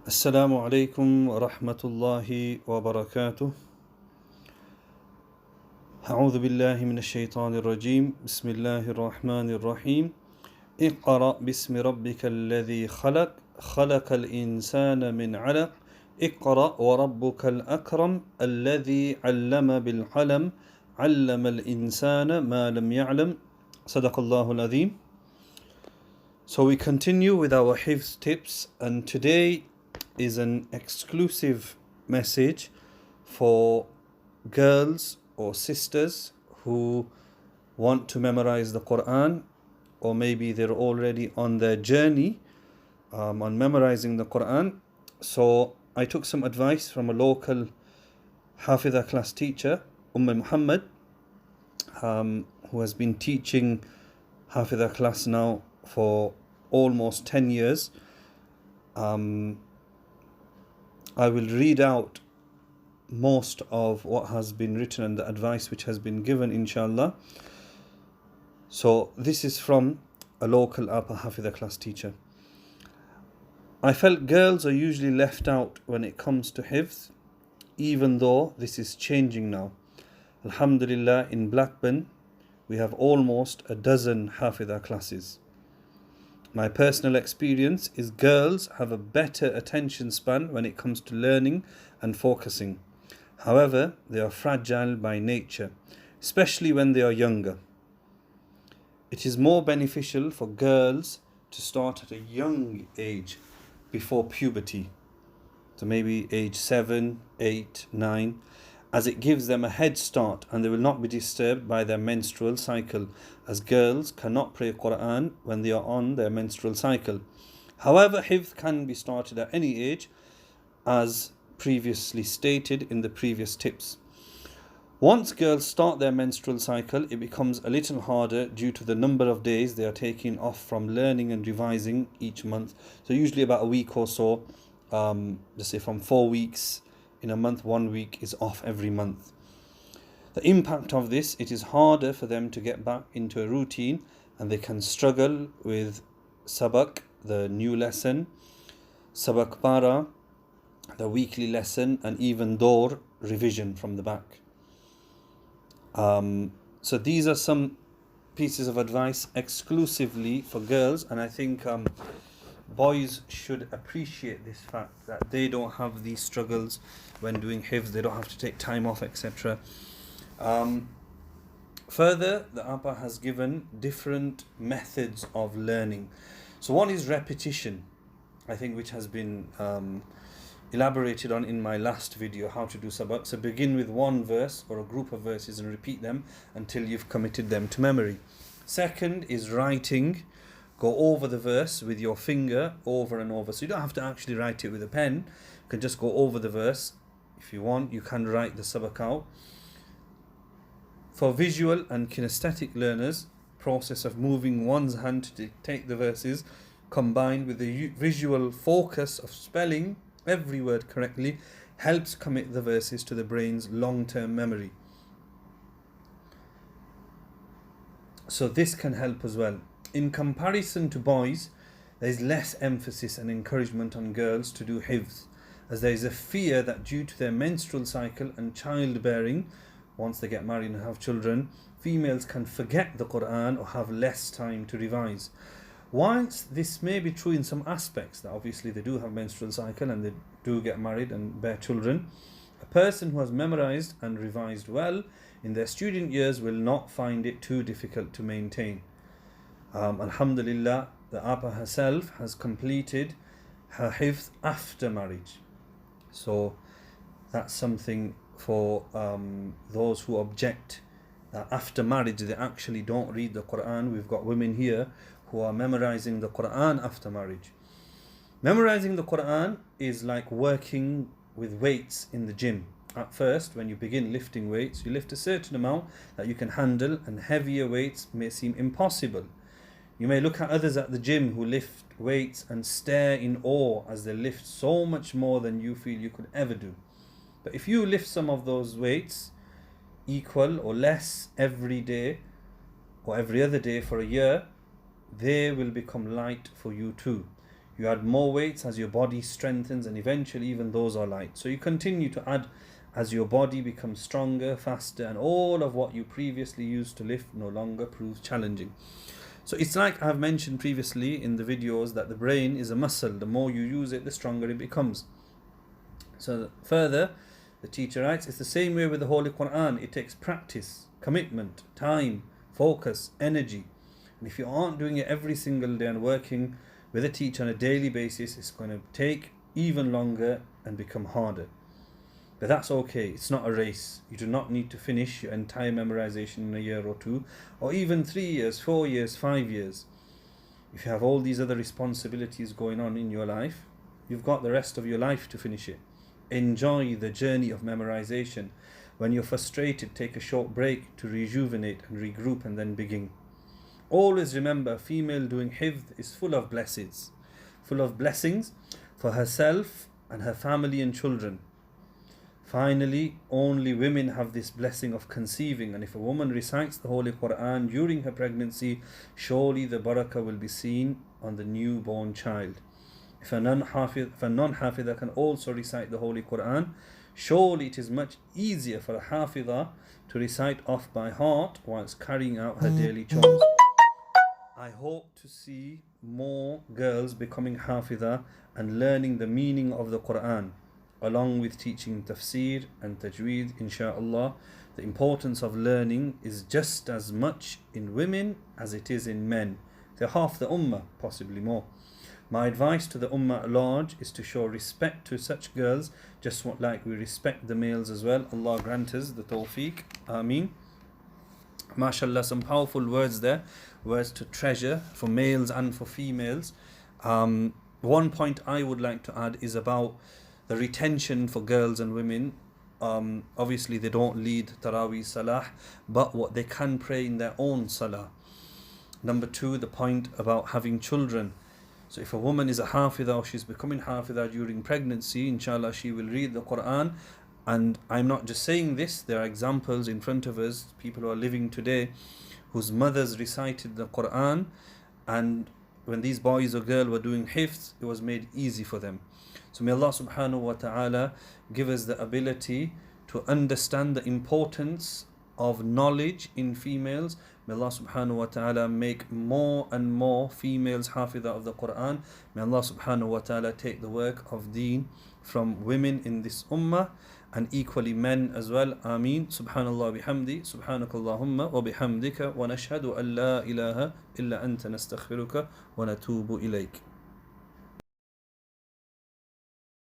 السلام عليكم ورحمة الله وبركاته. أعوذ بالله من الشيطان الرجيم. بسم الله الرحمن الرحيم. اقرأ باسم ربك الذي خلق خلق الإنسان من علق اقرأ وربك الأكرم الذي علم بالقلم علم الإنسان ما لم يعلم صدق الله العظيم. So we continue with our Hifdh tips, and today is an exclusive message for girls or sisters who want to memorize the Quran, or maybe they're already on their journey on memorizing the Quran. So I took some advice from a local Hafidh class teacher, Muhammad, who has been teaching Hafidh class now for almost 10 years. I will read out most of what has been written and the advice which has been given, inshallah. So this is from a local upper Hafidh class teacher. I felt girls are usually left out when it comes to Hifdh, even though this is changing now. Alhamdulillah, in Blackburn we have almost a dozen Hafidh classes. My personal experience is girls have a better attention span when it comes to learning and focusing. However, they are fragile by nature, especially when they are younger. It is more beneficial for girls to start at a young age before puberty, so maybe age 7, 8, 9, as it gives them a head start and they will not be disturbed by their menstrual cycle, as girls cannot pray Quran when they are on their menstrual cycle. However, Hifdh can be started at any age, as previously stated in the previous tips. Once girls start their menstrual cycle, it becomes a little harder due to the number of days they are taking off from learning and revising each month. So usually about a week or so, let's say from 4 weeks in a month, 1 week is off every month. The impact of this, it is harder for them to get back into a routine, and they can struggle with sabak, the new lesson, sabak para, the weekly lesson, and even door revision from the back. So these are some pieces of advice exclusively for girls, and I think boys should appreciate this fact that they don't have these struggles when doing Hifdh. They don't have to take time off, etc. Further, the Appa has given different methods of learning. So one is repetition, I think, which has been elaborated on in my last video, how to do sabak. So begin with one verse or a group of verses and repeat them until you've committed them to memory. Second is writing. Go over the verse with your finger over and over. So you don't have to actually write it with a pen. You can just go over the verse. If you want, you can write the sabak out. For visual and kinesthetic learners, process of moving one's hand to dictate the verses combined with the visual focus of spelling every word correctly helps commit the verses to the brain's long-term memory. So this can help as well. In comparison to boys, there is less emphasis and encouragement on girls to do Hifdh, as there is a fear that due to their menstrual cycle and childbearing, once they get married and have children, females can forget the Quran or have less time to revise. Whilst this may be true in some aspects, that obviously they do have menstrual cycle and they do get married and bear children, a person who has memorized and revised well in their student years will not find it too difficult to maintain. Alhamdulillah, the Appa herself has completed her Hifdh after marriage. So that's something for those who object that after marriage they actually don't read the Quran. We've got women here who are memorizing the Quran after marriage. Memorizing the Quran is like working with weights in the gym. At first, when you begin lifting weights, you lift a certain amount that you can handle, and heavier weights may seem impossible. You may look at others at the gym who lift weights and stare in awe as they lift so much more than you feel you could ever do. But if you lift some of those weights equal or less every day or every other day for a year, they will become light for you too. You add more weights as your body strengthens, and eventually even those are light. So you continue to add as your body becomes stronger, faster, and all of what you previously used to lift no longer proves challenging. So it's like I've mentioned previously in the videos that the brain is a muscle. The more you use it, the stronger it becomes. So further, the teacher writes, it's the same way with the Holy Quran. It takes practice, commitment, time, focus, energy. And if you aren't doing it every single day and working with a teacher on a daily basis, it's going to take even longer and become harder. But that's okay. It's not a race. You do not need to finish your entire memorization in a year or two, or even 3 years, 4 years, 5 years. If you have all these other responsibilities going on in your life, you've got the rest of your life to finish it. Enjoy the journey of memorization. When you're frustrated, take a short break to rejuvenate and regroup and then begin. Always remember, a female doing Hifdh is full of blessings for herself and her family and children. Finally, only women have this blessing of conceiving, and if a woman recites the Holy Quran during her pregnancy, surely the barakah will be seen on the newborn child. If a non-Hafidha can also recite the Holy Quran, surely it is much easier for a Hafidha to recite off by heart whilst carrying out her daily chores. I hope to see more girls becoming Hafidha and learning the meaning of the Quran, along with teaching tafsir and tajweed, inshaAllah. The importance of learning is just as much in women as it is in men. They're half the ummah, possibly more. My advice to the ummah at large is to show respect to such girls, just like we respect the males as well. Allah grant us the tawfiq. Ameen. MashaAllah, some powerful words there, words to treasure for males and for females. One point I would like to add is about the retention for girls and women. Obviously they don't lead Taraweeh Salah, but what they can pray in their own Salah. Number 2, the point about having children. So if a woman is a Hafidha or she's becoming Hafidha during pregnancy, inshallah she will read the Quran. And I'm not just saying this, there are examples in front of us, people who are living today whose mothers recited the Quran, and when these boys or girls were doing Hifdh, it was made easy for them. So may Allah subhanahu wa ta'ala give us the ability to understand the importance of knowledge in females. May Allah subhanahu wa ta'ala make more and more females Hafidha of the Quran. May Allah subhanahu wa ta'ala take the work of deen from women in this ummah and equally men as well. Ameen. Subhanallah bihamdi. Subhanakallahumma wa bihamdika wa nashhadu an la ilaha illa anta nastaghfiruka wa natubu ilayk.